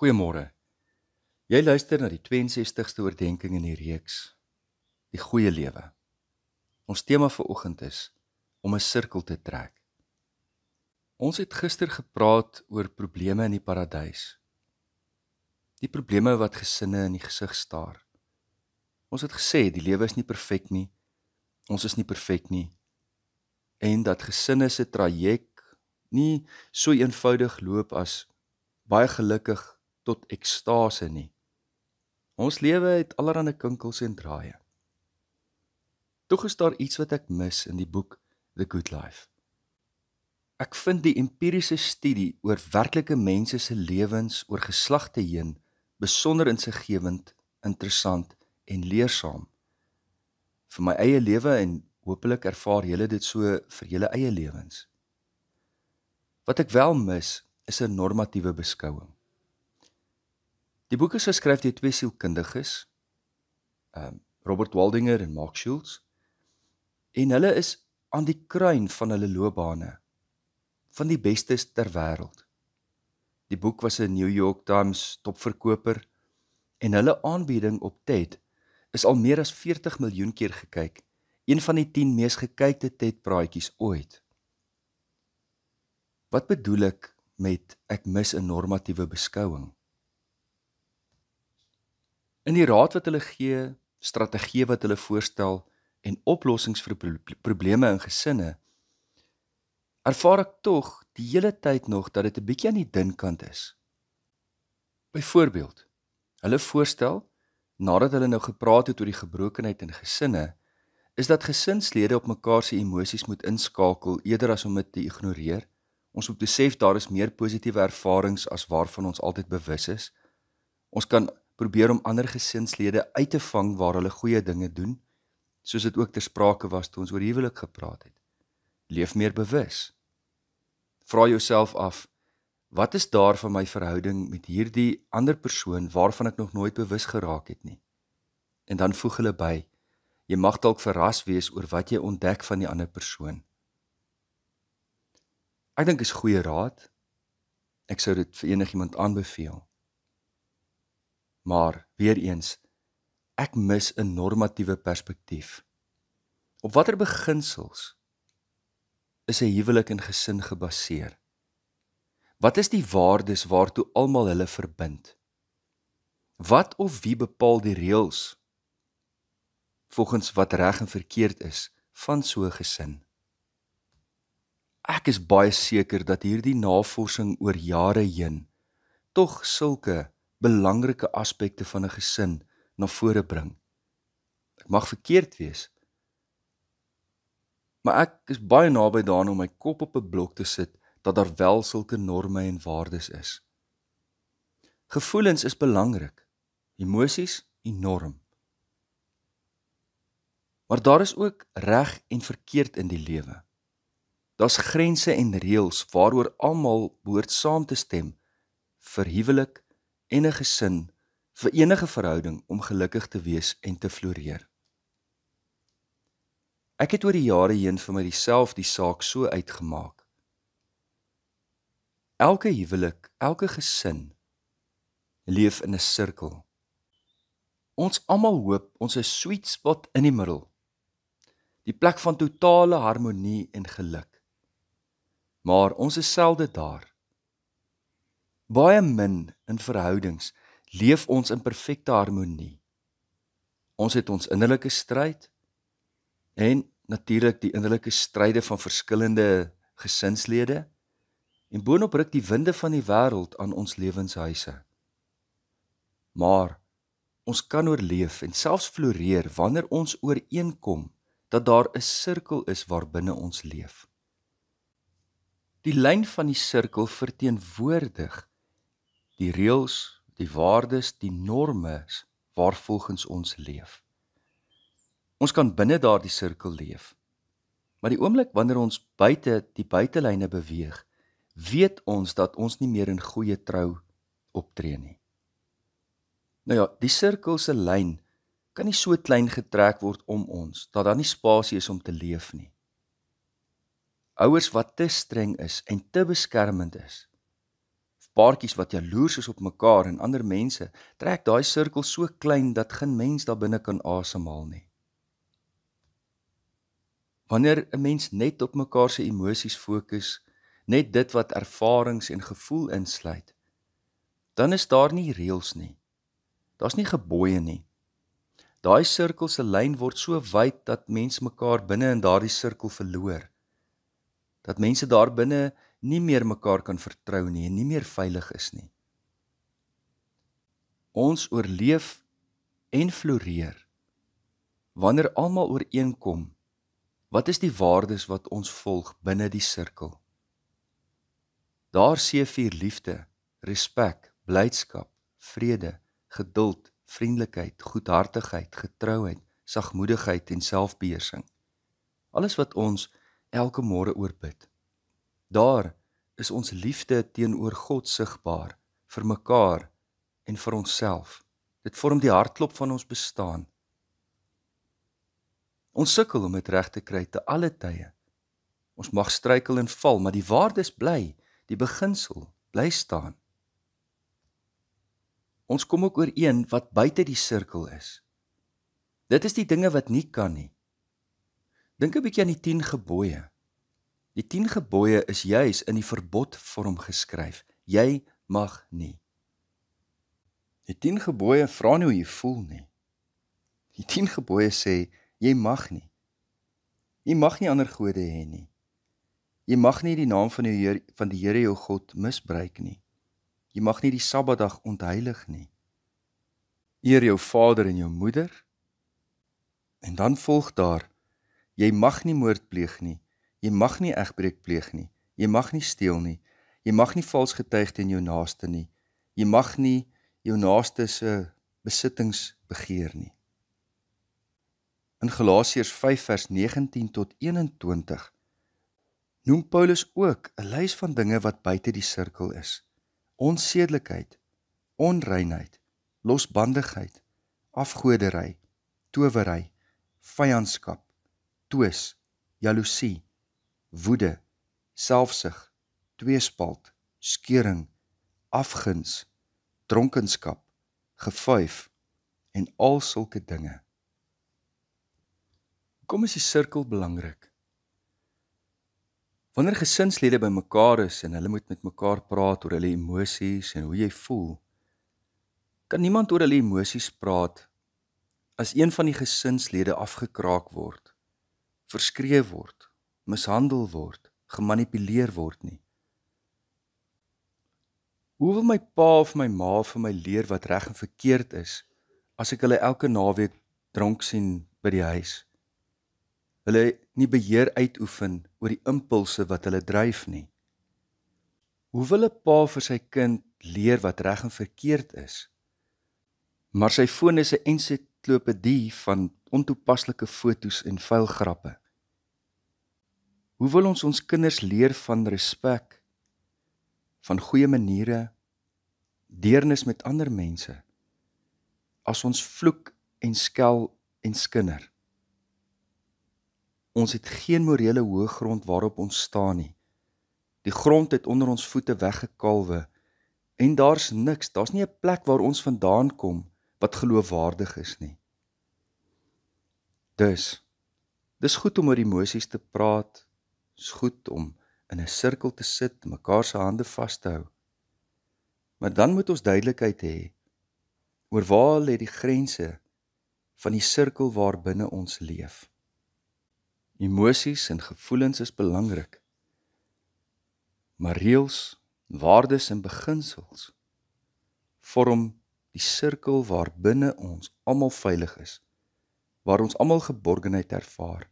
Goeiemôre. Jy luister na die 62ste oordeenking in die reeks, die goeie lewe. Ons tema vir oggend is, om 'n sirkel te trek. Ons het gister gepraat oor probleme in die paradys. Die probleme wat gesinne in die gesig staar. Ons het gesê, die lewe is nie perfek nie, ons is nie perfek nie, en dat gesinne se traject nie so eenvoudig loop as baie gelukkig tot ekstase nie. Ons lewe het allerlei kinkels en draaie. Tog is daar iets wat ek mis in die boek The Good Life. Ek vind die empiriese studie oor werklike mense se lewens oor geslagte heen besonder insiggewend, interessant en leersaam. Vir my eie lewe en hopelik ervaar julle dit so vir julle eie lewens. Wat ek wel mis, is 'n normatiewe beskouing. Die boek is geskryf deur twee sielkundiges, Robert Waldinger en Mark Schultz, en hulle is aan die kruin van hulle loopbane, van die bestes ter wêreld. Die boek was 'n New York Times topverkoper, en hulle aanbieding op TED is al meer as 40 miljoen keer gekyk, een van die 10 mees gekykte TED-praatjies ooit. Wat bedoel ek met ek mis 'n normatiewe beskouing? In die raad wat hulle gee, strategie wat hulle voorstel en oplossings vir probleme in gesinne, ervaar ek tog die hele tyd nog dat dit 'n bietjie aan die dun kant is. Byvoorbeeld, hulle voorstel, nadat hulle nou gepraat het oor die gebrokenheid in gesinne, is dat gesinslede op mekaar se emosies moet inskakel eerder as om dit te ignoreer. Ons moet besef daar is meer positiewe ervarings as waarvan ons altyd bewus is. Ons kan probeer om ander gesinslede uit te vang waar hulle goeie dinge doen, soos dit ook ter sprake was toe ons oor huwelik gepraat het. Leef meer bewus. Vra jouself af, wat is daar van my verhouding met hierdie ander persoon waarvan ek nog nooit bewus geraak het nie? En dan voeg hulle by, jy mag dalk verras wees oor wat jy ontdek van die ander persoon. Ek dink is goeie raad. Ek sou dit vir enigiemand aanbeveel. Maar, weer eens, ek mis 'n normatiewe perspektief. Op watter beginsels is 'n huwelik en gesin gebaseer? Wat is die waardes waartoe almal hulle verbind? Wat of wie bepaal die reëls volgens wat reg en verkeerd is van so 'n gesin? Ek is baie seker dat hierdie navorsing oor jare heen tog sulke belangrike aspekte van 'n gesin na vore bring. Ek mag verkeerd wees, maar ek is baie naby daaraan om my kop op 'n blok te sit dat daar wel sulke norme en waardes is. Gevoelens is belangrik, emosies enorm. Maar daar is ook reg en verkeerd in die lewe. Daar's grense en reëls waaroor almal behoort saam te stem vir huwelik en 'n gesin, vir enige verhouding om gelukkig te wees en te floreer. Ek het oor die jare heen vir my die saak so uitgemaak. Elke huwelik, elke gesin leef in 'n sirkel. Ons almal hoop ons is sweet spot in die middel. Die plek van totale harmonie en geluk. Maar ons is selde daar. Baie min in verhoudings leef ons in perfekte harmonie. Ons het ons innerlike stryd en natuurlik die innerlike stryde van verskillende gesinslede en boonop ruk die winde van die wêreld aan ons lewenshuise. Maar ons kan oorleef en selfs floreer wanneer ons ooreenkom dat daar 'n sirkel is waarbinne ons leef. Die lyn van die sirkel verteenwoordig die reëls, die waardes, die norme waarvolgens ons leef. Ons kan binne daardie sirkel leef, maar die oomblik wanneer ons buite die buitelyne beweeg, weet ons dat ons nie meer in goeie trou optree nie. Nou ja, die sirkel se lyn kan nie so klein getrek word om ons, dat daar nie spasie is om te leef nie. Ouers wat te streng is en te beskermend is, paartjies wat jaloers is op mekaar en ander mense, trek daai sirkel so klein dat geen mens daar binne kan asemhaal nie. Wanneer 'n mens net op mekaar se emosies fokus, net dit wat ervarings en gevoel insluit, dan is daar nie reëls nie. Daar's nie gebooie nie. Daai sirkel se lyn word so wyd dat mens mekaar binne in daardie sirkel verloor. Dat mense daar binne nie meer mekaar kan vertrou nie en nie meer veilig is nie. Ons oorleef en floreer wanneer almal ooreenkom. Wat is die waardes wat ons volg binne die sirkel? Daar seëvier liefde, respek, blydskap, vrede, geduld, vriendelikheid, goedhartigheid, getrouheid, sagmoedigheid en selfbeheersing. Alles wat ons elke môre oorbid. Daar is ons liefde teenoor God sigbaar, vir mekaar en vir onsself. Dit vorm die hartklop van ons bestaan. Ons sukkel om dit reg te kry te alle tye. Ons mag struikel en val, maar die waardes bly, die beginsel bly staan. Ons kom ook ooreen wat buite die sirkel is. Dit is die dinge wat nie kan nie. Dink 'n bietjie aan die 10 gebooie. Die 10 gebooie is juis in die verbodvorm geskryf. Jy mag nie. Die 10 gebooie vra nie hoe jy voel nie. Die 10 gebooie sê, jy mag nie. Jy mag nie ander gode hê nie. Jy mag nie die naam van die Here jou God misbruik nie. Jy mag nie die Sabbatdag ontheilig nie. Eer jou vader en jou moeder. En dan volg daar, jy mag nie moord pleeg nie. Jy mag nie egbreek pleeg nie. Jy mag nie steel nie. Jy mag nie vals getuig teen jou naaste nie. Jy mag nie jou naaste se besittings begeer nie. In Galasiërs 5 vers 19 tot 21 noem Paulus ook 'n lys van dinge wat buite die sirkel is. Onsedelikheid, onreinheid, losbandigheid, afgodery, towery, vyandskap, twis, jaloesie, woede, selfsug, tweespalt, skeuring, afguns, dronkenskap, gevuif en al sulke dinge. Hoekom is die sirkel belangrik? Wanneer gesinslede by mekaar is en hulle moet met mekaar praat oor hulle emosies en hoe jy voel, kan niemand oor hulle emosies praat as een van die gesinslede afgekraak word, verskree word, mishandel word, gemanipuleer word nie. Hoe wil my pa of my ma vir my leer wat reg en verkeerd is, as ek hulle elke naweek dronk sien by die huis? Hulle nie beheer uitoefen oor die impulse wat hulle dryf nie. Hoe wil 'n pa vir sy kind leer wat reg en verkeerd is, maar sy foon is 'n ensiklopedie van ontoepaslike foto's en vuil grappe? Hoe wil ons kinders leer van respek, van goeie maniere, deernis met ander mense, as ons vloek en skel en skinder? Ons het geen morele hoëgrond waarop ons staan nie. Die grond het onder ons voete weggekalwe en daar's nie 'n plek waar ons vandaan kom wat geloofwaardig is nie. Dis goed om oor emosies te praat, dis goed om in 'n sirkel te sit, mekaar se hande vas te hou. Maar dan moet ons duidelikheid hê oor waar lê die grense van die sirkel waarbinne ons leef. Emosies en gevoelens is belangrik, maar reëls, waardes en beginsels vorm die sirkel waarbinne ons almal veilig is, waar ons almal geborgenheid ervaar,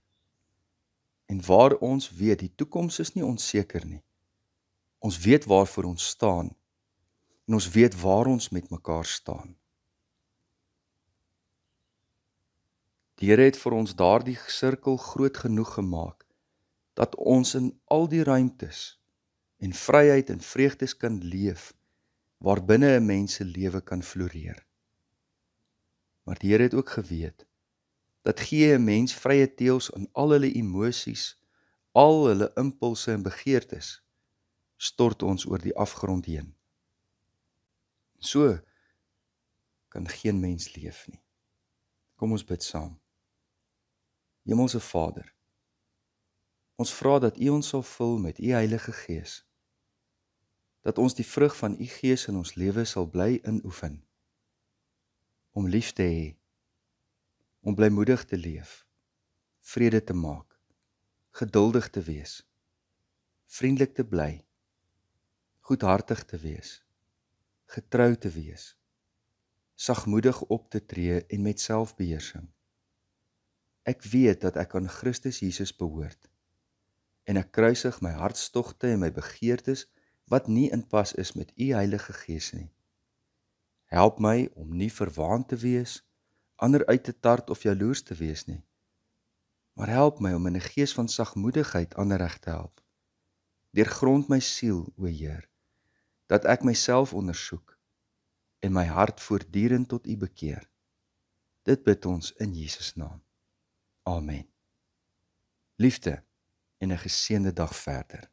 en waar ons weet die toekoms is nie onseker nie. Ons weet waarvoor ons staan, en ons weet waar ons met mekaar staan. Die Here het vir ons daardie sirkel groot genoeg gemaak, dat ons in al die ruimtes en vryheid en vreugdes kan leef, waarbinne 'n mens se lewe kan floreer. Maar die Here het ook geweet, dat gee 'n mens vrye teels aan al hulle emosies, al hulle impulse en begeertes, stort ons oor die afgrond heen. So kan geen mens leef nie. Kom ons bid saam. Hemelse Vader, ons vra dat U ons sal vul met U Heilige Gees, dat ons die vrug van U Gees in ons lewe sal bly inoefen, om lief te hê, om blymoedig te leef, vrede te maak, geduldig te wees, vriendelik te bly, goedhartig te wees, getrou te wees, sagmoedig op te tree en met selfbeheersing. Ek weet dat ek aan Christus Jesus behoort, en ek kruisig my hartstogte en my begeertes wat nie in pas is met U Heilige Gees nie. Help my om nie verwaand te wees, ander uit te tart of jaloers te wees nie, maar help my om in 'n gees van sagmoedigheid ander reg te help. Deurgrond my siel, o Heer, dat ek myself ondersoek en my hart voortdurend tot U bekeer. Dit bid ons in Jesus naam. Amen. Liefde en 'n geseënde dag verder.